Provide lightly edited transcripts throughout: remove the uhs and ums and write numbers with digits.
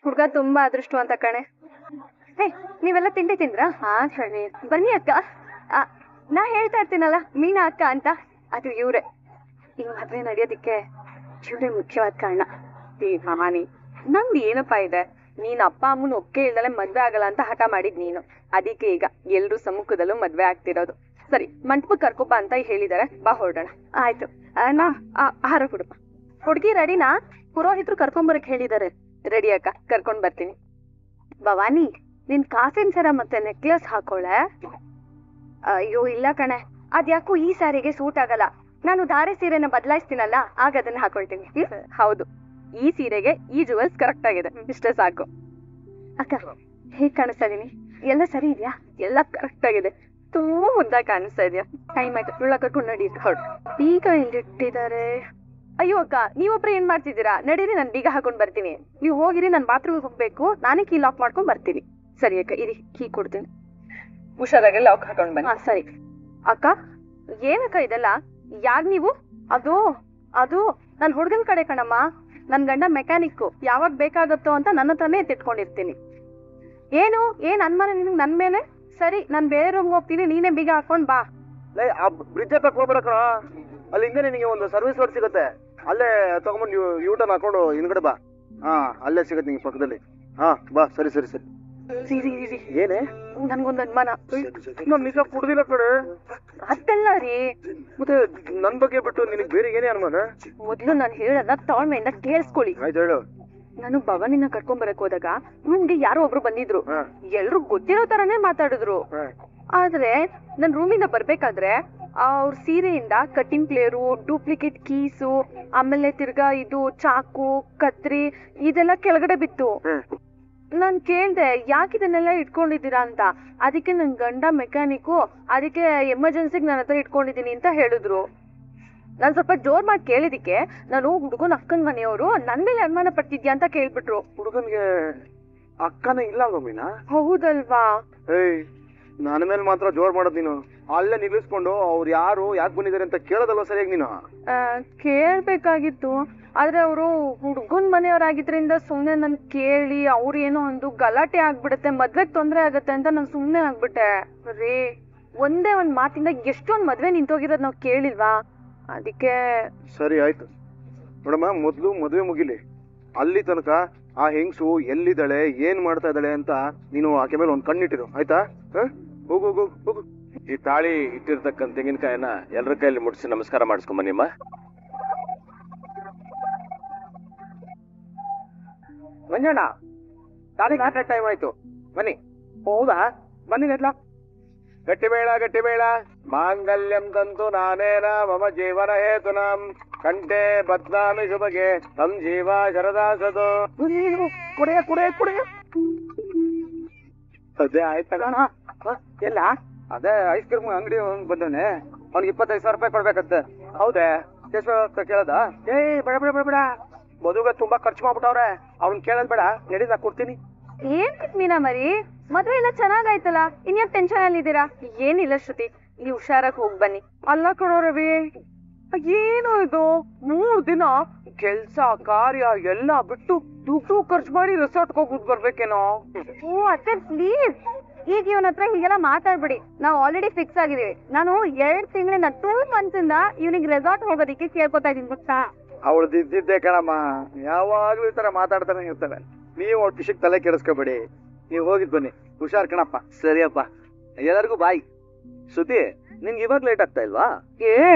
ಹುಡ್ಗ ತುಂಬಾ ಅದೃಷ್ಟವಂತ ಕಣೆ. ಹೇ, ನೀವೆಲ್ಲ ತಿಂಡಿ ತಿಂದ್ರಾ? ಹಾ ಸರಿ, ಬನ್ನಿ ಅಕ್ಕ. ನಾ ಹೇಳ್ತಾ ಇರ್ತೀನಲ್ಲ ಮೀನಾ ಅಕ್ಕ ಅಂತ, ಅದು ಇವ್ರೆ. ಈ ಮದ್ವೆ ನಡೆಯೋದಿಕ್ಕೆ ಇವ್ರೆ ಮುಖ್ಯವಾದ ಕಾರಣ. ಹಾನಿ, ನಂದು ಏನಪ್ಪಾ ಇದೆ, ನೀನ್ ಅಪ್ಪ ಅಮ್ಮನ ಒಪ್ಪಿಗೆ ಇಲ್ದಲೆ ಮದ್ವೆ ಆಗಲ್ಲ ಅಂತ ಹಠ ಮಾಡಿದ್ ನೀನು. ಅದಕ್ಕೆ ಈಗ ಎಲ್ರೂ ಸಮ್ಮುಖದಲ್ಲೂ ಮದ್ವೆ ಆಗ್ತಿರೋದು. ಸರಿ, ಮಂಟಪಕ್ಕೆ ಕರ್ಕೊಪ್ಪ ಅಂತ ಹೇಳಿದಾರೆ, ಬಾ ಹೊರಡೋಣ. ಆಯ್ತು, ನಾ ಆಹಾರ ಕೊಡಪ್ಪ. ಹುಡುಗಿ ರೆಡಿನಾ? ಪುರೋಹಿತರು ಕರ್ಕೊಂಬರಕ್ ಹೇಳಿದಾರೆ. ರೆಡಿ ಅಕ್ಕ, ಕರ್ಕೊಂಡ್ ಬರ್ತೀನಿ. ಭವಾನಿ, ನಿನ್ ಕಾಸಿನ ಸರ ಮತ್ತೆ ನೆಕ್ಲೆಸ್ ಹಾಕೊಳ್ಳೆ. ಅಯ್ಯೋ ಇಲ್ಲ ಕಣೆ, ಅದ್ಯಾಕೋ ಈ ಸ್ಯಾರಿಗೆ ಸೂಟ್ ಆಗಲ್ಲ. ನಾನು ಧಾರೆ ಸೀರೆನ ಬದಲಾಯಿಸ್ತೀನಲ್ಲ, ಆಗ ಅದನ್ನ ಹಾಕೊಳ್ತೀನಿ. ಹೌದು, ಈ ಸೀರೆಗೆ ಈ ಜುವೆಲ್ಸ್ ಕರೆಕ್ಟ್ ಆಗಿದೆ, ಇಷ್ಟೇ ಸಾಕು. ಅಕ್ಕ, ಹೇಗ್ ಕಾಣಿಸ್ತಾ ಇದೀನಿ? ಎಲ್ಲ ಸರಿ ಇದೆಯಾ? ಎಲ್ಲ ಕರೆಕ್ಟ್ ಆಗಿದೆ, ತುಂಬಾ ಮುದ್ದಾಗಿ ಕಾಣಿಸ್ತಾ ಇದೆಯಾ? ಟೈಮ್ ಆಯ್ತು, ಒಳ್ಳೆ ಕರ್ಕೊಂಡು ನಡಿ. ಹೊರಡು. ಬೀಗ ಎಲ್ಲಿಟ್ಟಿದ್ದಾರೆ? ಅಯ್ಯೋ ಅಕ್ಕ, ನೀವೊಬ್ರು ಏನ್ ಮಾಡ್ತಿದ್ದೀರಾ? ನಡೀರಿ, ನಾನು ಬೀಗ ಹಾಕೊಂಡ್ ಬರ್ತೀನಿ. ನೀವು ಹೋಗಿರಿ, ನಾನು ಬಾತ್ರೂಮ್ ಹೋಗ್ಬೇಕು. ನಾನೇ ಕೀ ಲಾಕ್ ಮಾಡ್ಕೊಂಡ್ ಬರ್ತೀನಿ. ಸರಿ ಅಕ್ಕ, ಇರಿ, ಕೀ ಕೊಡ್ತೀನಿ. ಹುಷಾರಾಗಿ ಲಾಕ್ ಹಾಕೊಂಡ್ ಬನ್ನಿ. ಹಾ ಸರಿ. ಅಕ್ಕ, ಏನಕ್ಕ ಇದೆಲ್ಲ? ಯಾರ್ ನೀವು? ಅದು ನನ್ ಹುಡ್ಗನ್ ಕಡೆ ಕಣಮ್ಮ. ನನ್ ಗಂಡ ಮೆಕ್ಯಾನಿಕ್. ಯಾವಾಗ ಬೇಕಾಗತ್ತೋ ಅಂತ ನನ್ನ ಹತ್ರನೇ ಎತ್ತಿಟ್ಕೊಂಡಿರ್ತೀನಿ. ಏನ್ ಅನ್ಮಾನ ನಿನಗ್ ನನ್ ಮೇಲೆ? ಸರಿ, ನಾನ್ ಬೇರೆ ರೂಮ್ಗೆ ಹೋಗ್ತೀನಿ, ನೀನೇ ಬೀಗ ಹಾಕೊಂಡ್ ಬಾ. ಬ್ರಿಡ್ಜ್ ಹತ್ರ ಹೋಗ್ಬರಕಣ, ಅಲ್ಲಿ ಹಿಂದೆ ನಿನಗೆ ಒಂದು ಸರ್ವಿಸ್ ರೋಡ್ ಸಿಗುತ್ತೆ, ಅಲ್ಲೇ ತಗೊಂಡ್ಬಂದು ಯೂಟರ್ನ್ ಹಾಕೊಂಡು ಹಿಂದ್ಗಡೆ ಬಾ. ಹಾ, ಅಲ್ಲೇ ಸಿಗತ್ತೆ ನಿಂಗೆ ಪಕ್ಕದಲ್ಲಿ. ಹಾ ಬಾ. ಸರಿ ಸರಿ ಸರಿ. ಏನೇ? ನನ್ಗೊಂದ್ ಅನುಮಾನ. ನಾನ್ ನಿಜ ಕುಡ್ದಿಲ್ಲ ಕಡೆ. ಅದೆಲ್ಲ ರೀ, ಮತ್ತೆ ನನ್ ಬಗ್ಗೆ ಬಿಟ್ಟು ನಿನಗ್ ಬೇರೆ ಏನೇ ಅನುಮಾನ? ಮೊದ್ಲು ನಾನು ಹೇಳೋದ ತಾಳ್ಮೆಯಿಂದ ಕೇಳಿಸ್ಕೊಳ್ಳಿ. ಆಯ್ತು, ಹೇಳು. ನಾನು ಭವನಿನ ಕರ್ಕೊಂಡ್ ಬರಕ್ ಹೋದಾಗ ರೂಮ್ಗೆ ಯಾರೋ ಒಬ್ರು ಬಂದಿದ್ರು. ಎಲ್ರು ಗೊತ್ತಿರೋ ತರಾನೇ ಮಾತಾಡಿದ್ರು. ಆದ್ರೆ ನನ್ ರೂಮಿಂದ ಬರ್ಬೇಕಾದ್ರೆ ಅವ್ರ ಸೀರೆಯಿಂದ ಕಟ್ಟಿಂಗ್ ಪ್ಲೇರು, ಡೂಪ್ಲಿಕೇಟ್ ಕೀಸು, ಆಮೇಲೆ ತಿರ್ಗಾ ಇದು ಚಾಕು, ಕತ್ರಿ ಇದೆಲ್ಲ ಕೆಳಗಡೆ ಬಿತ್ತು. ನಾನ್ ಕೇಳ್ದೆ, ಯಾಕಿದನ್ನೆಲ್ಲ ಇಟ್ಕೊಂಡಿದ್ದೀರಾ ಅಂತ. ಅದಕ್ಕೆ ನನ್ ಗಂಡ ಮೆಕ್ಯಾನಿಕು, ಅದಕ್ಕೆ ಎಮರ್ಜೆನ್ಸಿಗೆ ನನ್ನ ಹತ್ರ ಇಟ್ಕೊಂಡಿದೀನಿ ಅಂತ ಹೇಳಿದ್ರು. ನಾನ್ ಸ್ವಲ್ಪ ಜೋರ್ ಮಾಡಿ ಕೇಳಿದಿಕ್ಕೆ, ನಾನು ಹುಡುಗನ್ ಅಕ್ಕನ್ ಮನೆಯವರು ನನ್ ಮೇಲೆ ಅನುಮಾನ ಪಡ್ತಿದ್ಯಾ ಅಂತ ಕೇಳ್ಬಿಟ್ರು. ಹುಡುಗನ್ಗೆ ಅಕ್ಕನ ಇಲ್ಲ ಅಲ್ವಾ ಮೀನಾ? ಹೌದಲ್ವಾ? ಏಯ್, ನನ್ನ ಮೇಲೆ ಮಾತ್ರ ಜೋರ್ ಮಾಡೋದ್ ನೀನು. ಅಲ್ಲೇ ನಿಲ್ಲಿಸ್ಕೊಂಡು ಅವ್ರು ಯಾರು, ಯಾಕೆ ಬಂದಿದ್ದಾರೆ ಅಂತ ಕೇಳೋದಲ್ವ ಸರಿಯಾಗಿ ನೀನು? ಕೇಳ್ಬೇಕಾಗಿತ್ತು, ಆದ್ರೆ ಅವರು ಹುಡುಗನ್ ಮನೆಯವರಾಗಿದ್ರಿಂದ ಸುಮ್ನೆ ನನ್ ಕೇಳಿ ಅವ್ರು ಏನೋ ಒಂದು ಗಲಾಟೆ ಆಗ್ಬಿಡುತ್ತೆ, ಮದ್ವೆಗ್ ತೊಂದ್ರೆ ಆಗತ್ತೆ ಅಂತ ನಾನು ಸುಮ್ನೆ ಆಗ್ಬಿಟ್ಟೆ. ರೀ, ಒಂದೇ ಒಂದ್ ಮಾತಿಂದ ಎಷ್ಟೊಂದ್ ಮದ್ವೆ ನಿಂತೋಗಿರೋದ್ ನಾವ್ ಕೇಳಿಲ್ವಾ? ಅದಕ್ಕೆ. ಸರಿ ಆಯ್ತು ನೋಡಮ್ಮ, ಮೊದ್ಲು ಮದ್ವೆ ಮುಗಿಲಿ. ಅಲ್ಲಿ ತನಕ ಆ ಹೆಂಗ್ಸು ಎಲ್ಲಿದ್ದಾಳೆ, ಏನ್ ಮಾಡ್ತಾ ಇದ್ದಾಳೆ ಅಂತ ನೀನು ಆಕೆ ಮೇಲೆ ಒಂದ್ ಕಣ್ಣಿಟ್ಟಿರು, ಆಯ್ತಾ? ಹೋಗು ಹೋಗು ಹೋಗು. ಈ ತಾಳಿ ಇಟ್ಟಿರ್ತಕ್ಕಂಥ ತೆಂಗಿನಕಾಯಿನ ಎಲ್ಲರ ಕೈಯಲ್ಲಿ ಮುಟ್ಸಿ ನಮಸ್ಕಾರ ಮಾಡಿಸ್ಕೊಂಬನ್ನಿಮ್ಮ. ಮಂಜಣ್ಣ, ತಾಳಿ ನಾಟ ಟೈಮ್ ಆಯ್ತು, ಬನ್ನಿ. ಹೌದಾ? ಬನ್ನಿ ನೆಟ್ಲ. ಗಟ್ಟಿಬೇಡ ಗಟ್ಟಿಬೇಡ. ಮಾಂಗಲ್ಯಂ ತಂತು ನಾನೇನ ಮಮ ಜೀವನ ಹೇತುನಾಂ ಕಂಠೆ ಬದ್ನಾಮಿ ಶುಭಗೆ ತಂ ಜೀವ ಶರದಾಸದು. ಕುಡಿಯ ಕುಡಿಯ ಕುಡಿಯ. ಅದೇ ಆಯ್ತಣ್ಣ. ಎಲ್ಲ ಅದೇ ಐಸ್ ಕ್ರೀಮ್ ಅಂಗಡಿ ಬಂದವನೆ, ಅವ್ನಿಗೆ 25,000 ರೂಪಾಯಿ ಕೊಡ್ಬೇಕಂತೆ. ಹೌದೇ? ಎಷ್ಟು ಕೇಳದ? ಬೇಡ ಬೇಡ ಬೇಡ ಬೇಡ, ಮದುವೆ ತುಂಬಾ ಖರ್ಚು ಮಾಡ್ಬಿಟ್ಟವ್ರೆ, ಅವ್ನ್ ಕೇಳೋದ್ ಬೇಡ, ನಡಿ ನಾ ಕೊಡ್ತೀನಿ. ಏನ್ ಮೀನಾ ಮರಿ, ಮದ್ವೆ ಎಲ್ಲ ಚೆನ್ನಾಗಾಯ್ತಲ್ಲ, ಇನ್ಯಾಕ್ ಟೆನ್ಷನ್ ಅಲ್ಲಿ ಇದ್ದೀರಾ? ಏನಿಲ್ಲ ಶ್ರುತಿ, ನೀವು ಹುಷಾರಾಗಿ ಹೋಗ್ ಬನ್ನಿ. ಅಲ್ಲ ಕಣೋ ರವಿ, ಏನು ಇದು 3 ದಿನ ಕೆಲ್ಸ ಕಾರ್ಯ ಎಲ್ಲ ಬಿಟ್ಟು ದುಡ್ಡು ಖರ್ಚು ಮಾಡಿ ರೆಸಾರ್ಟ್ಗೆ ಹೋಗ್ಬಿಟ್ಟು ಬರ್ಬೇಕೇನೋ? ಓ ಅತ್ತೆ ಪ್ಲೀಸ್, ಈಗ ಇವನ ಹತ್ರ ಹೀಗೆಲ್ಲ ಮಾತಾಡ್ಬಿಡಿ. ನಾವು ಆಲ್ರೆಡಿ ಫಿಕ್ಸ್ ಆಗಿದೀವಿ. ನಾನು 2 ತಿಂಗಳಿಂದ 2 months ಇಂದ ಇವನಿಗೆ ರೆಸಾರ್ಟ್ ಹೋಗೋದಿಕ್ಕೆ ಕೇಳ್ಕೊತಾ ಇದೀನಿ ಗೊತ್ತಾ? ಅವಳು ದಿದ್ದಿದ್ದೆ ಕಣಮ್ಮ, ಯಾವಾಗ್ಲೂ ಈ ತರ ಮಾತಾಡ್ತಾನೆ ಇರ್ತಾಳೆ. ನೀವು ಅವ್ರ ವಿಷಯಕ್ಕೆ ತಲೆ ಕೆಡಿಸ್ಕೋಬೇಡಿ, ನೀವು ಹೋಗಿದ್ ಬನ್ನಿ. ಹುಷಾರ್ ಕಣಪ್ಪ. ಸರಿಯಪ್ಪ, ಎಲ್ಲರಿಗೂ ಬಾಯ್. ಶ್ರುತಿ, ನಿನ್ಗೆ ಇವಾಗ ಲೇಟ್ ಆಗ್ತಾ ಇಲ್ವಾ?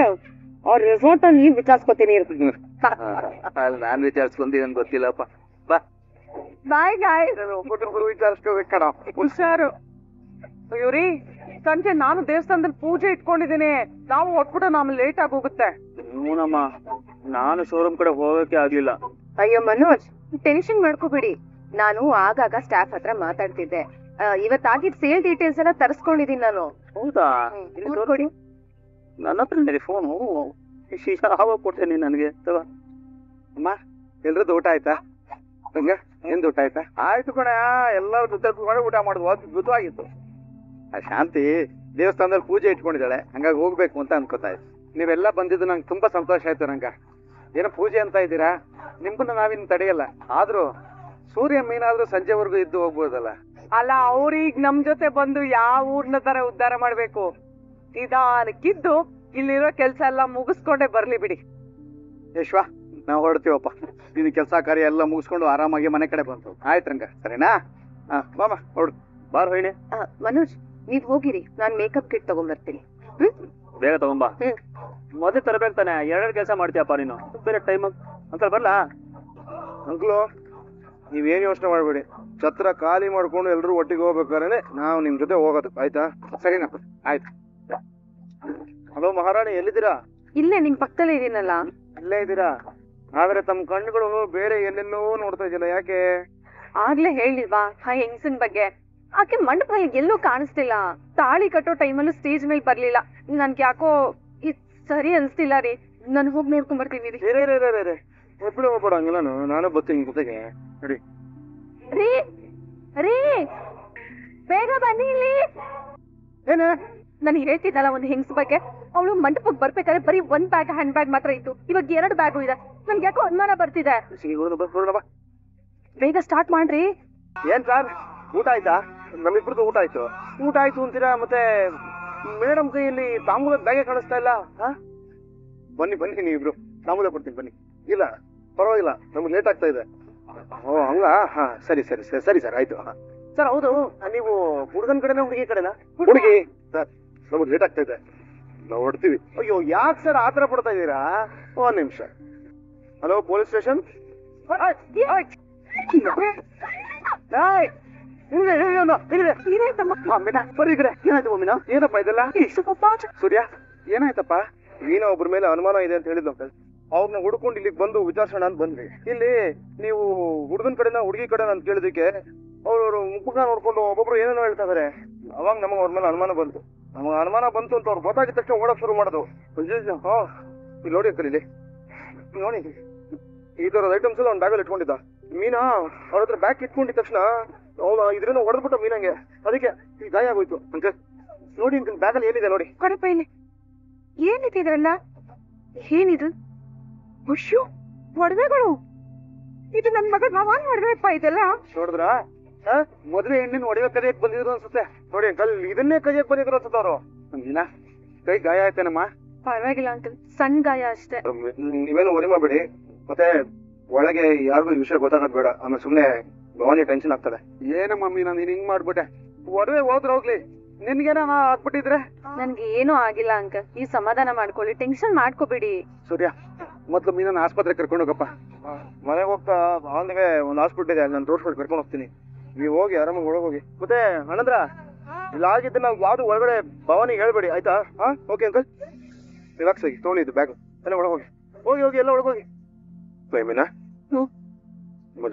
ಆ ರೆಸಾರ್ಟ್ ಅಲ್ಲಿ ನೀವ್ ವಿಚಾರಿಸ್ಕೊತೀನಿ. ನಾನ್ ವಿಚಾರಿಸ್ಕೊಂತೀನಿ ನನ್ಗೆ ಗೊತ್ತಿಲ್ಲಪ್ಪ. ಬಾ ಬಾಯ್ ಗಾಯ್. ಒಬ್ಬೊಬ್ರು ವಿಚಾರಿಸ್ಕೋಬೇಕು ಕಣ. ಹುಷಾರು. ಅಯ್ಯೋರಿ, ಸಂಜೆ ನಾನು ದೇವಸ್ಥಾನದಲ್ಲಿ ಪೂಜೆ ಇಟ್ಕೊಂಡಿದ್ದೀನಿ, ನಾವು ಹೊಟ್ಬಿಟ್ಟು ಆಮೇಲೆ ಲೇಟ್ ಆಗಿ ಹೋಗುತ್ತೆ. ಹೂನಮ್ಮ, ನಾನು ಶೋರೂಮ್ ಕಡೆ ಹೋಗಕ್ಕೆ ಆಗ್ಲಿಲ್ಲ. ಅಯ್ಯೋ ಮನೋಜ್, ಟೆನ್ಷನ್ ಮಾಡ್ಕೋಬೇಡಿ. ನಾನು ಆಗಾಗ ಸ್ಟಾಫ್ ಹತ್ರ ಮಾತಾಡ್ತಿದ್ದೆ. ಇವತ್ತಾಗಿದ್ ಸೇಲ್ ಡೀಟೇಲ್ಸ್ ಎಲ್ಲ ತರಿಸ್ಕೊಂಡಿದೀನಿ ನಾನು. ಹೌದಾ? ಕೊಡಿ. ನನ್ನ ಹತ್ರ ಫೋನು ಯಾವಾಗ ಕೊಡ್ತೇನೆ ನನಗೆ. ಅಮ್ಮ, ಎಲ್ರದ್ದು ಊಟ ಆಯ್ತಾ? ಹಂಗ ನಿಂದು ಊಟ ಆಯ್ತಾ? ಆಯ್ತು ಕಣ, ಎಲ್ಲರೂ ಜೊತೆ ಕೂತ್ಕೊಂಡು ಊಟ ಮಾಡುದು ಅದ್ಭುತವಾಗಿತ್ತು. ಆ ಶಾಂತಿ ದೇವಸ್ಥಾನದಲ್ಲಿ ಪೂಜೆ ಇಟ್ಕೊಂಡಿದ್ದಾಳೆ, ಹಂಗಾಗಿ ಹೋಗ್ಬೇಕು ಅಂತ ಅನ್ಕೋತಾ ಇದ್ದೆ. ನೀವೆಲ್ಲ ಬಂದಿದ್ದು ನಂಗೆ ತುಂಬಾ ಸಂತೋಷ ಆಯ್ತು. ನಂಗ ಏನೋ ಪೂಜೆ ಅಂತ ಇದ್ದೀರಾ, ನಿಮ್ಗೂ ನಾವಿನ್ ತಡೆಯಲ್ಲ. ಆದ್ರೂ ಸೂರ್ಯ ಮೀನಾದ್ರೂ ಸಂಜೆವರೆಗೂ ಇದ್ದು ಹೋಗ್ಬೋದಲ್ಲ. ಅಲ್ಲ ಅವ್ರೀಗ ನಮ್ ಜೊತೆ ಬಂದು ಯಾವ ಊರ್ನ ತರ ಉದ್ಧಾರ ಮಾಡ್ಬೇಕು, ನಿಧಾನಕ್ಕಿದ್ದು ಇಲ್ಲಿರೋ ಕೆಲ್ಸ ಎಲ್ಲ ಮುಗಿಸ್ಕೊಂಡೇ ಬರ್ಲಿ ಬಿಡಿ. ಯಶ್ವಾ, ನಾವು ಹೊರಡ್ತೀವಪ್ಪ. ನಿನ್ ಕೆಲಸ ಕಾರ್ಯ ಎಲ್ಲ ಮುಗಿಸ್ಕೊಂಡು ಆರಾಮಾಗಿ ಮನೆ ಕಡೆ ಬಂತು. ಆಯ್ತು ರಂಗ, ಸರಿನಾ? ಮಾಮ ಹೊರಡು. ಬಾರ್ ಹೋಯ್ನೆ. ಮನೋಜ್, ನೀವ್ ಹೋಗಿರಿ, ನಾನ್ ಮೇಕಪ್ ಕಿಟ್ ತಗೊಂಡ್ಬರ್ತೀನಿ. ಬೇಗ ತಗೊಂಬಾ. ಮೊದಲು ತರಬೇಕು ತಾನೆ, ಎರಡೆರಡು ಕೆಲಸ ಮಾಡ್ತೀಯಪ್ಪ ನೀನು. ಬೇರೆ ಟೈಮ್ ಅಂತ ಬರ್ಲಾ? ಅಂಕ್ಲು, ನೀವೇನು ಯೋಚನೆ ಮಾಡ್ಬೇಡಿ. ಛತ್ರ ಖಾಲಿ ಮಾಡ್ಕೊಂಡು ಎಲ್ರು ಒಟ್ಟಿಗೆ ಹೋಗ್ಬೇಕಾದ್ರೆ ನಾವು ನಿಮ್ ಜೊತೆ ಹೋಗೋದು, ಆಯ್ತಾ? ಸರಿನಪ್ಪ, ಆಯ್ತು. ಹಲೋ ಮಹಾರಾಣಿ, ಎಲ್ಲಿದ್ದೀರಾ? ಇಲ್ಲೇ ನಿಮ್ ಪಕ್ಕದಲ್ಲೇ ಇದೀನಲ್ಲ. ಇಲ್ಲೇ ಇದ್ದೀರಾ? ಆದ್ರೆ ತಮ್ಮ ಕಣ್ಣುಗಳು ಬೇರೆ ಎಲ್ಲೆಲ್ಲೋ ನೋಡ್ತಾ ಇದೆಯಲ್ಲ, ಯಾಕೆ? ಆಗ್ಲೇ ಹೇಳಿಲ್ವಾ ಆ ಹೆಂಗಸನ್ ಬಗ್ಗೆ? ಆಕೆ ಮಂಟಪದಲ್ಲಿ ಎಲ್ಲೂ ಕಾಣಿಸ್ತಿಲ್ಲ. ತಾಳಿ ಕಟ್ಟೋ ಟೈಮಲ್ಲೂ ಸ್ಟೇಜ್ ಮೇಲೆ ಬರ್ಲಿಲ್ಲ. ನನ್ಗೆ ಯಾಕೋ ಇದ್ ಸರಿ ಅನ್ಸ್ತಿಲ್ಲ ರೀ. ನಾನು ಹೋಗಿ ನೋಡ್ಕೊಂಡ್ ಬರ್ತೀನಿ ರೀ. ಒಬ್ಬಳು ಒಬ್ಬರು ಹಂಗಿಲ್ಲ, ನಾನು ಬರ್ತೀನಿ ಜೊತೆಗೆ. ನೋಡಿ ರೀ ರೀ, ಬೇಗ ಬನ್ನಿ ಇಲ್ಲಿ. ಏನೇ ನಾನು ಹೇಳ್ತಿದ್ದಲ್ಲ ಒಂದು ಹೆಂಗಸ ಬಗ್ಗೆ, ಅವಳು ಮಂಟಪಕ್ಕೆ ಬರ್ಬೇಕಾದ್ರೆ ಬರೀ ಒಂದ್ ಬ್ಯಾಗ್ ಹ್ಯಾಂಡ್ ಬ್ಯಾಗ್ ಮಾತ್ರ ಇತ್ತು, ಇವಾಗ 2 ಬ್ಯಾಗು ಇದೆ. ನನ್ಗೆ ಯಾಕೋ ಅನುಮಾನ ಬರ್ತಿದೆ. ಬೇಗ ಸ್ಟಾರ್ಟ್ ಮಾಡ್ರಿ. ಏನ್ ಸರ್, ಊಟ ಆಯ್ತಾ? ನಮ್ಮಿಬ್ರದ್ದು ಊಟ ಆಯ್ತು. ಊಟ ಆಯ್ತು ಅಂತೀರಾ, ಮತ್ತೆ ಮೇಡಮ್ ಕೈಯಲ್ಲಿ ತಾಂಬೂಲದ ಬ್ಯಾಗೆ ಕಾಣಿಸ್ತಾ ಇಲ್ಲ. ಬನ್ನಿ ಬನ್ನಿ, ನೀವಿಬ್ರು ತಾಂಬೂಲ ಕೊಡ್ತೀನಿ ಬನ್ನಿ. ಇಲ್ಲ ಪರವಾಗಿಲ್ಲ, ನಮ್ಗೆ ಲೇಟ್ ಆಗ್ತಾ ಇದೆ. ಓ ಹಂಗ? ಹಾ ಸರಿ ಸರಿ ಸರಿ ಸರಿ ಸರ್, ಆಯ್ತು. ಸರ್ ಹೌದು, ನೀವು ಹುಡುಗನ ಕಡೆನಾ ಹುಡುಗಿ ಕಡೆನಾ? ಹುಡುಗಿ ಸರ್, ನಮ್ಗೆ ಲೇಟ್ ಆಗ್ತಾ ಇದೆ, ನಾವು ಹೊಡ್ತೀವಿ. ಅಯ್ಯೋ ಯಾಕೆ ಸರ್ ಆತರ ಪಡ್ತಾ ಇದ್ದೀರಾ? ಒಂದ್ ನಿಮಿಷ. Hello, police station. ಏನಪ್ಪ ಇದೆಲ್ಲ? ಸೂರ್ಯ, ಏನಾಯ್ತಪ್ಪ? ನೀನು ಒಬ್ರ ಮೇಲೆ ಅನುಮಾನ ಇದೆ ಅಂತ ಹೇಳಿದ್ ಅಂಕಲ್. ಅವ್ರನ್ನ ಹುಡ್ಕೊಂಡು ಇಲ್ಲಿಗೆ ಬಂದು ವಿಚಾರಿಸೋಣ ಅಂತ ಬಂದ್ವಿ. ಇಲ್ಲಿ ನೀವು ಹುಡುಗನ ಕಡೆನ ಹುಡುಗಿ ಕಡೆ ಅಂತ ಕೇಳಿದಕ್ಕೆ ಅವ್ರವ್ರು ಮುಖ ನೋಡ್ಕೊಂಡು ಒಬ್ಬೊಬ್ರು ಏನೇನೋ ಹೇಳ್ತಾ ಇದಾರೆ. ಅವಾಗ ನಮಗೆ ಅವ್ರ ಮೇಲೆ ಅನುಮಾನ ಬಂತು. ನಮಗೆ ಅನುಮಾನ ಬಂತು ಅಂತ ಅವ್ರು ಗೊತ್ತಾಗಿದ ತಕ್ಷಣ ಓಡಕ್ ಶುರು ಮಾಡೋದು. ಇಲ್ಲಿ ನೋಡಿ ಅಂಕಲ್, ಇಲ್ಲಿ ನೋಡಿ, ಈ ತರದ ಐಟಮ್ಸ್ ಎಲ್ಲ ಅವ್ನ ಬ್ಯಾಗಲ್ಲಿ ಇಟ್ಕೊಂಡಿದ್ದ. ಮೀನಾ ಅವ್ರ ಹತ್ರ ಬ್ಯಾಗ್ ಇಟ್ಕೊಂಡಿದ ತಕ್ಷಣ ಅವನು ಇದರಿಂದ ಹೊಡೆದ್ಬಿಟ್ಟ ಮೀನಂಗೆ. ಅದಕ್ಕೆ ಈ ಗಾಯ ಆಗೋಯ್ತು. ಅಂಕಲ್ ನೋಡಿ, ಅಂಕಲ್ ಬ್ಯಾಗಲ್ಲಿ ಏನಿದೆ ನೋಡಿ. ಕೊಡಪ್ಪ ಇಲ್ಲಿ. ಏನಿದ್ರಲ್ಲ? ಏನಿದು? ಹುಷು ಒಡವೆಗಳು. ಇದು ನನ್ ಮಗ ಭವಾನ್ ಒಡವೆಪ್ಪ ಇದೆಲ್ಲ. ನೋಡಿದ್ರ, ಮದುವೆ ಹೆಣ್ಣಿನ ಒಡವೆ ಕದಿಯಕ್ ಬಂದಿದ್ರು ಅನ್ಸುತ್ತೆ. ನೋಡಿ ಅಂಕಲ್, ಇದನ್ನೇ ಕದಿಯಕ್ ಬಂದಿದ್ರು ಅನ್ಸುತ್ತ ಅವರು. ಮೀನಾ, ಕೈ ಗಾಯ ಆಯ್ತೇನಮ್ಮ? ಪರವಾಗಿಲ್ಲ ಅಂಕಲ್, ಸಣ್ಣ ಗಾಯ ಅಷ್ಟೇ. ನೀವೇನು ವರಿ ಮಾಡ್ಬೇಡಿ. ಮತ್ತೆ ಒಳಗೆ ಯಾರಿಗೂ ಈ ವಿಷಯ ಗೊತ್ತಾಗದ್ ಬೇಡ, ಆಮೇಲೆ ಸುಮ್ನೆ ಭವಾನಿ ಟೆನ್ಷನ್ ಆಗ್ತದೆ. ಏನಮ್ಮ ಮೀನಾ, ನೀನ್ ಹಿಂಗ್ ಮಾಡ್ಬಿಟ್ಟೆ. ಒಡವೆ ಹೋದ್ರ ಹೋಗ್ಲಿ, ನಿನ್ಗೇನ ಆಗ್ಬಿಟ್ಟಿದ್ರೆ? ನನ್ಗೆ ಏನೂ ಆಗಿಲ್ಲ ಅಂಕಲ್, ಈ ಸಮಾಧಾನ ಮಾಡ್ಕೊಳ್ಳಿ, ಟೆನ್ಷನ್ ಮಾಡ್ಕೋಬೇಡಿ. ಸೂರ್ಯ, ಮೊದ್ಲು ಮೀನನ್ನ ಆಸ್ಪತ್ರೆ ಕರ್ಕೊಂಡು ಹೋಗಪ್ಪ. ಮನೆಗೆ ಹೋಗ್ತಾ ಆಲ್ದಿಗೆ ಒಂದು ಹಾಸ್ಪಿಟಲ್ ಇದೆ, ನಾನು ತೋರ್ಸ್ಕೊಂಡು ಕರ್ಕೊಂಡು ಹೋಗ್ತೀನಿ. ನೀವು ಹೋಗಿ ಆರಾಮಾಗಿ ಒಳಗೆ ಹೋಗಿ. ಮತ್ತೆ ಅಣ್ಣಂದ್ರ, ಇಲ್ಲ ಆಗಿದ್ದ ನಾವು ಯಾವ್ದು ಒಳಗಡೆ ಭವಾನಿಗೆ ಹೇಳ್ಬೇಡಿ, ಆಯ್ತಾ? ಹಾ ಓಕೆ ಅಂಕಲ್, ರಿಲಾಕ್ಸ್ ಆಗಿ ತೊಗೊಂಡಿದ್ದು ಬ್ಯಾಗ್ ಎಲ್ಲ ಒಳಗೆ ಹೋಗಿ. ಹೋಗಿ ಹೋಗಿ ಎಲ್ಲ ಒಳಗೆ ಹೋಗಿ. ಮೀನಾ,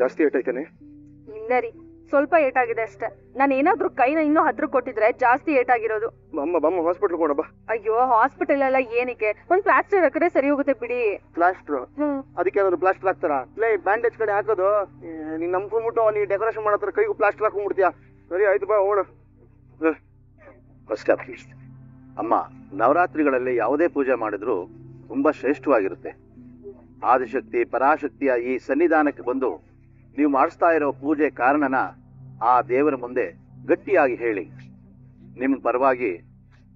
ಜಾಸ್ತಿ ಏಟೈತೇನೆ? ಇಲ್ಲ ರೀ, ಸ್ವಲ್ಪ ಏಟಾಗಿದೆ ಅಷ್ಟೇ. ನಾನು ಏನಾದ್ರೂ ಕೈನ ಇನ್ನೂ ಹತ್ರ ಕೊಟ್ಟಿದ್ರೆ ಜಾಸ್ತಿ ಏಟಾಗಿರೋದು. ಬಮ್ಮ ಹಾಸ್ಪಿಟಲ್ ಕೊಡಬ್ಬ. ಅಯ್ಯೋ, ಹಾಸ್ಪಿಟಲ್ ಎಲ್ಲ ಏನಕ್ಕೆ? ಒಂದ್ ಪ್ಲಾಸ್ಟರ್ ಹಾಕಿದ್ರೆ ಸರಿ ಹೋಗುತ್ತೆ ಬಿಡಿ. ಪ್ಲಾಸ್ಟರ್? ಅದಕ್ಕೆ ಏನಾದ್ರು ಪ್ಲಾಸ್ಟರ್ ಹಾಕ್ತಾರ? ಲೇ, ಬ್ಯಾಂಡೇಜ್ ಕಡೆ ಹಾಕೋದು. ನೀನ್ ನಂಬ್ಕೊಂಡ್ಬಿಟ್ಟು ನೀ ಡೆಕೋರೇಷನ್ ಮಾಡತ್ರ ಕೈಗೂ ಪ್ಲಾಸ್ಟರ್ ಹಾಕೊಂಡ್ಬಿಡ್ತೀಯಾ? ಸರಿ ಆಯ್ತು, ಬಾ ಹೋಗೋಣ. ಅಮ್ಮ, ನವರಾತ್ರಿಗಳಲ್ಲಿ ಯಾವುದೇ ಪೂಜೆ ಮಾಡಿದ್ರು ತುಂಬಾ ಶ್ರೇಷ್ಠವಾಗಿರುತ್ತೆ. ಆದಿಶಕ್ತಿ ಪರಾಶಕ್ತಿಯ ಈ ಸನ್ನಿಧಾನಕ್ಕೆ ಬಂದು ನೀವು ಮಾಡಿಸ್ತಾ ಇರೋ ಪೂಜೆ ಕಾರಣನ ಆ ದೇವರ ಮುಂದೆ ಗಟ್ಟಿಯಾಗಿ ಹೇಳಿ. ನಿಮ್ಮ ಪರವಾಗಿ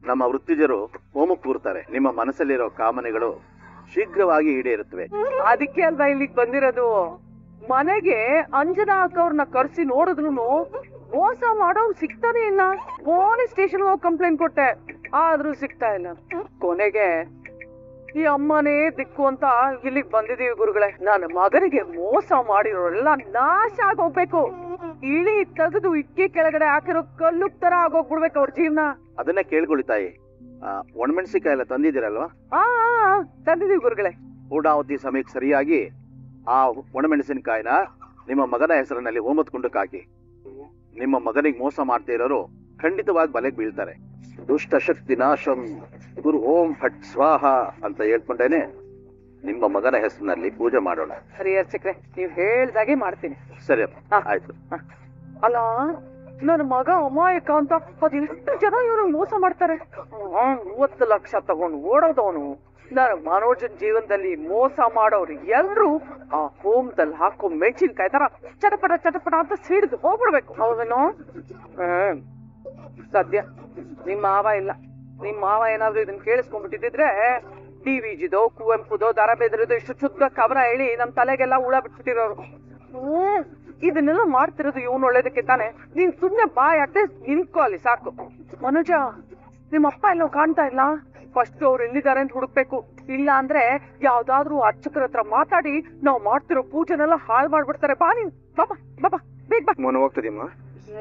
ನಮ್ಮ ವೃತ್ತಿಜರು ಹೋಮ ಕೂರ್ತಾರೆ. ನಿಮ್ಮ ಮನಸ್ಸಲ್ಲಿರೋ ಕಾಮನೆಗಳು ಶೀಘ್ರವಾಗಿ ಈಡೇರುತ್ತವೆ. ಅದಕ್ಕೆ ಅಲ್ವಾ ಇಲ್ಲಿಗೆ ಬಂದಿರೋದು. ಮನೆಗೆ ಅಂಜನಾ ಅಕ್ಕವ್ರನ್ನ ಕರ್ಸಿ ನೋಡಿದ್ರು ಮೋಸ ಮಾಡೋರು ಸಿಗ್ತಾನೆ ಇಲ್ಲ. ಪೊಲೀಸ್ ಸ್ಟೇಷನ್ ಹೋಗಿ ಕಂಪ್ಲೇಂಟ್ ಕೊಟ್ಟೆ, ಆದ್ರೂ ಸಿಗ್ತಾ ಇಲ್ಲ. ಕೊನೆಗೆ ಈ ಅಮ್ಮನೇ ದಿಕ್ಕು ಅಂತ ಇಲ್ಲಿಗೆ ಬಂದಿದೀವಿ ಗುರುಗಳೇ. ನನ್ನ ಮಗನಿಗೆ ಮೋಸ ಮಾಡಿರೋರೆಲ್ಲ ನಾಶ ಆಗೋಗ್ಬೇಕು. ಇಳಿ ತೆಗೆದು ಇಕ್ಕಿ ಕೆಳಗಡೆ ಹಾಕಿರೋ ಕಲ್ಲು ತರ ಆಗೋಗ್ಬಿಡ್ಬೇಕು ಅವ್ರ ಜೀವನ. ಅದನ್ನೇ ಕೇಳ್ಕೊಳ್ಳಿ ತಾಯಿ. ಒಣಮೆಣಸಿಕಾಯಿ ಎಲ್ಲ ತಂದಿದ್ದೀರಲ್ವಾ? ತಂದಿದೀವಿ ಗುರುಗಳೇ. ಪೂರ್ಣಾವತಿ ಸಮಯಕ್ಕೆ ಸರಿಯಾಗಿ ಆ ಒಣಮೆಣಸಿನಕಾಯಿನ ನಿಮ್ಮ ಮಗನ ಹೆಸರಿನಲ್ಲಿ ಹೋಮದ ಕುಂಡಕ್ಕೆ ಹಾಕಿ. ನಿಮ್ಮ ಮಗನಿಗೆ ಮೋಸ ಮಾಡ್ತಾ ಇರೋರು ಖಂಡಿತವಾಗಿ ಬಲೆಗೆ ಬೀಳ್ತಾರೆ. ದುಷ್ಟ ಶಕ್ತಿ ನಾಶಂ ಗುರು ಓಂ ಫಟ್ ಸ್ವಾಹ ಅಂತ ಹೇಳ್ಕೊಂಡೇನೆ ನಿಮ್ಮ ಮಗನ ಹೆಸರಿನಲ್ಲಿ ಪೂಜೆ ಮಾಡೋಣ. ಸರಿ ಅರ್ಚಕ್ರೆ, ನೀವ್ ಹೇಳ್ದಾಗೆ ಮಾಡ್ತೀನಿ. ಸರಿ ಆಯ್ತು. ಅಲ್ಲ, ನನ್ನ ಮಗ ಅಮಾಯಕ ಅಂತ ಅದೆಷ್ಟು ಜನ ಇವ್ರಿಗೆ ಮೋಸ ಮಾಡ್ತಾರೆ. 30 ಲಕ್ಷ ತಗೊಂಡು ಓಡೋದವನು ನಾನು ಮನೋಜನ್ ಜೀವನದಲ್ಲಿ ಮೋಸ ಮಾಡೋರು ಎಲ್ರು ಆ ಹೋಮದಲ್ಲಿ ಹಾಕೋ ಮೆಣಸಿನ್ಕಾಯಿ ತರ ಚಟಪಟ ಚಟಪಟ ಅಂತ ಸಿಡಿದು ಹೋಗ್ಬಿಡ್ಬೇಕು. ಹೌದೇನೋ? ಸದ್ಯ ನಿಮ್ ಮಾವ ಇಲ್ಲ. ನಿಮ್ ಮಾವ ಏನಾದ್ರು ಇದನ್ನ ಕೇಳಿಸ್ಕೊಂಡ್ಬಿಟ್ಟಿದ್ರೆ DVGದೋ ಕುವೆಂಪುದೋ ದರ ಬೇದ್ರದೋ ಇಷ್ಟು ಶುದ್ಧ ಕವರ ಹೇಳಿ ನಮ್ ತಲೆಗೆಲ್ಲ ಹುಳ ಬಿಟ್ಬಿಟ್ಟಿರೋರು. ಇದನ್ನೆಲ್ಲ ಮಾಡ್ತಿರೋದು ಇವನು ಒಳ್ಳೇದಕ್ಕೆ ತಾನೆ. ನೀನ್ ಸುಮ್ನೆ ಬಾಯ್ ಹಾಕ್ದೆ ನಿಂತ್ಕೋ ಅಲ್ಲಿ ಸಾಕು. ಮನೋಜ, ನಿಮ್ಮ ಅಪ್ಪ ಎಲ್ಲೋ ಕಾಣ್ತಾ ಇಲ್ಲ. ಫಸ್ಟ್ ಅವ್ರು ಎಲ್ಲಿದ್ದಾರೆ ಅಂತ ಹುಡುಕ್ಬೇಕು. ಇಲ್ಲ ಅಂದ್ರೆ ಯಾವ್ದಾದ್ರು ಅರ್ಚಕರ ಹತ್ರ ಮಾತಾಡಿ ನಾವ್ ಮಾಡ್ತಿರೋ ಪೂಜೆನೆಲ್ಲ ಹಾಳು ಮಾಡ್ಬಿಡ್ತಾರೆ. ಬಾ ನೀನ್ ಬಾಬಾ ಬಾಬಾ ಬೇಗ ಬಾ. ಮನ ಹೋಗ್ತದೀಮ್ಮ?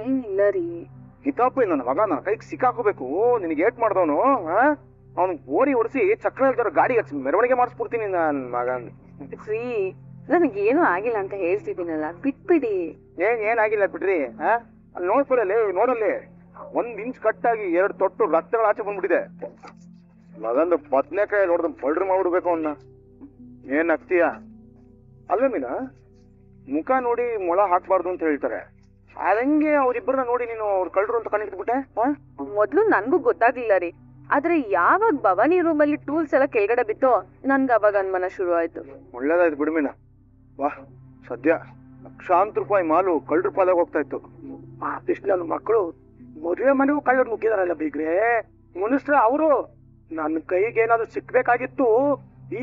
ಏನಿಲ್ಲ ರೀ. ಕಿತಾಪಿ ನನ್ನ ಮಗ ನನ್ನ ಕೈಗೆ ಸಿಕ್ಕಾಕೋಬೇಕು. ನಿನಗೆ ಏಟ್ ಮಾಡ್ದವನು ಅವ್ನು ಓಡಿ ಹೊಡಿಸಿ ಚಕ್ರ ಇಲ್ದಾರ ಗಾಡಿ ಹಚ್ಚಿ ಮೆರವಣಿಗೆ ಮಾಡಿಸ್ಬಿಡ್ತೀನಿ ನನ್ ಮಗನ್. ರೀ, ನನಗೇನು ಆಗಿಲ್ಲ ಅಂತ ಹೇಳ್ತಿದ್ದೀನಲ್ಲ, ಬಿಟ್ಬಿಡಿ. ಏನಾಗಿಲ್ಲ ಬಿಡ್ರಿ. ಅಲ್ಲಿ ನೋಡ್ಕೊಳ್ಳಿ, ನೋಡಲ್ಲಿ 1 ಇಂಚ್ ಕಟ್ಟಾಗಿ 2 ತೊಟ್ಟು ರಕ್ತಗಳ ಆಚೆ ಬಂದ್ಬಿಟ್ಟಿದೆ. ಮಗಂದು ಬದ್ನೆಕಾಯಿ ನೋಡ್ದು ಪಲ್ಡ್ರ್ ಮಾಡ್ಬಿಡ್ಬೇಕು ಅವನ್ನ. ಏನ್ ಆಗ್ತೀಯ ಅಲ್ವೇ ಮೀನಾ? ಮುಖ ನೋಡಿ ಮೊಳ ಹಾಕ್ಬಾರ್ದು ಅಂತ ಹೇಳ್ತಾರೆ. ಅದಂಗೆ ಅವ್ರಿಬ್ಬರನ್ನ ನೋಡಿ ನೀನು ಅವ್ರು ಕಳ್ರು ಅಂತ ಕಣ್ಣಿಟ್ಬಿಟ್ಟೆ. ಮೊದ್ಲು ನನ್ಗೂ ಗೊತ್ತಾಗ್ಲಿಲ್ಲ ರೀ. ಆದ್ರೆ ಯಾವಾಗ ಭವಾನಿ ರೂಮಲ್ಲಿ ಟೂಲ್ಸ್ ಎಲ್ಲ ಕೆಳಗಡೆ ಬಿತ್ತೋ ನನ್ಗೆ ಅವಾಗ ಅನುಮಾನ ಶುರು ಆಯ್ತು. ಒಳ್ಳೇದಾಯ್ತು ಬಿಡು ಮೀನಾ. ವಾಹ್, ಸದ್ಯ ಲಕ್ಷಾಂತರ ರೂಪಾಯಿ ಮಾಲು ಕಳ್ರ ಪಾಲಾಗ ಹೋಗ್ತಾ ಇತ್ತು. ನನ್ನ ಮಕ್ಕಳು ಮದುವೆ ಮನೆಗೂ ಕಳ್ಳರು ನುಗ್ಗಿದಾರಲ್ಲ ಬೀಗ್ರೆ. ಮನುಷ್ಯರ ಅವರು ನನ್ನ ಕೈಗೆ ಏನಾದ್ರು ಸಿಕ್ಬೇಕಾಗಿತ್ತು.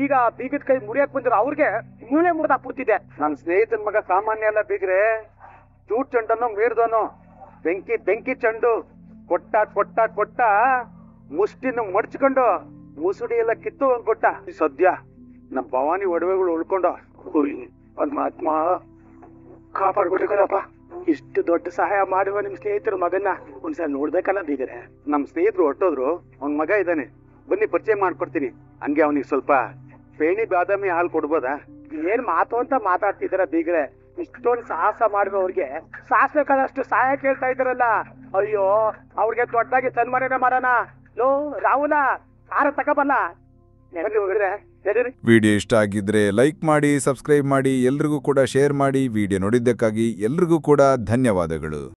ಈಗ ಬೀಗದ ಕೈ ಮುರಿಯಕ್ ಬಂದಿರೋ ಅವ್ರಿಗೆ ಮೂಳೆ ಮುರಿದಾಕ್ಬಿಡ್ತಿದ್ದೆ. ನನ್ನ ಸ್ನೇಹಿತನ ಮಗ ಸಾಮಾನ್ಯ ಅಲ್ಲ ಬೀಗ್ರೆ. ಚೂಟ್ ಚೆಂಡನ್ನು ಮೀರ್ದನು. ಬೆಂಕಿ ಚೆಂಡು ಕೊಟ್ಟ ಕೊಟ್ಟ ಕೊಟ್ಟ ಮುಷ್ಟಿನ ಮಡ್ಚ್ಕೊಂಡು ಮುಸುಡಿ ಎಲ್ಲ ಕಿತ್ತು ಕೊಟ್ಟ. ಸದ್ಯ ನಮ್ಮ ಭವಾನಿ ಒಡವೆಗಳು ಉಳ್ಕೊಂಡು ಪರಮಾತ್ಮ ಕಾಪಾಡ್ಬಿಟ್ಟಿಕಲ್ಲಪ್ಪ. ಇಷ್ಟು ದೊಡ್ಡ ಸಹಾಯ ಮಾಡುವ ನಿಮ್ ಸ್ನೇಹಿತರ ಮಗನ್ನ ಒಂದ್ಸಲ ನೋಡ್ಬೇಕಲ್ಲ ಬೀಗರೆ. ನಮ್ ಸ್ನೇಹಿತರು ಹೊಟ್ಟೋದ್ರು, ಅವ್ನ ಮಗ ಇದ್ದಾನೆ, ಬನ್ನಿ ಪರಿಚಯ ಮಾಡ್ಕೊಡ್ತೀನಿ. ಹಂಗೆ ಅವನಿಗೆ ಸ್ವಲ್ಪ ಪೇಣಿ ಬಾದಾಮಿ ಹಾಲು ಕೊಡ್ಬೋದಾ? ಏನ್ ಮಾತು ಅಂತ ಮಾತಾಡ್ತಿದಾರ ಬೀಗ್ರೆ. ಇಷ್ಟೊಂದು ಸಾಹಸ ಮಾಡಿರೋರ್ಗೆ ಸಾಹಸಬೇಕಾದಷ್ಟು ಸಹಾಯ ಕೇಳ್ತಾ ಇದಾರಲ್ಲ. ಅಯ್ಯೋ, ಅವ್ರಿಗೆ ದೊಡ್ಡದಾಗಿ ಸನ್ಮಾನ ಮಾಡೋಣ. ಲೋ ರಾಹುಲ, ಆರ ತಗೋಬಲ್ಲ. ವಿಡಿಯೋ ಇಷ್ಟ ಆಗಿದ್ರೆ ಲೈಕ್ ಮಾಡಿ, ಸಬ್ಸ್ಕ್ರೈಬ್ ಮಾಡಿ, ಎಲ್ರಿಗೂ ಕೂಡ ಶೇರ್ ಮಾಡಿ. ವಿಡಿಯೋ ನೋಡಿದ್ದಕ್ಕಾಗಿ ಎಲ್ರಿಗೂ ಕೂಡ ಧನ್ಯವಾದಗಳು.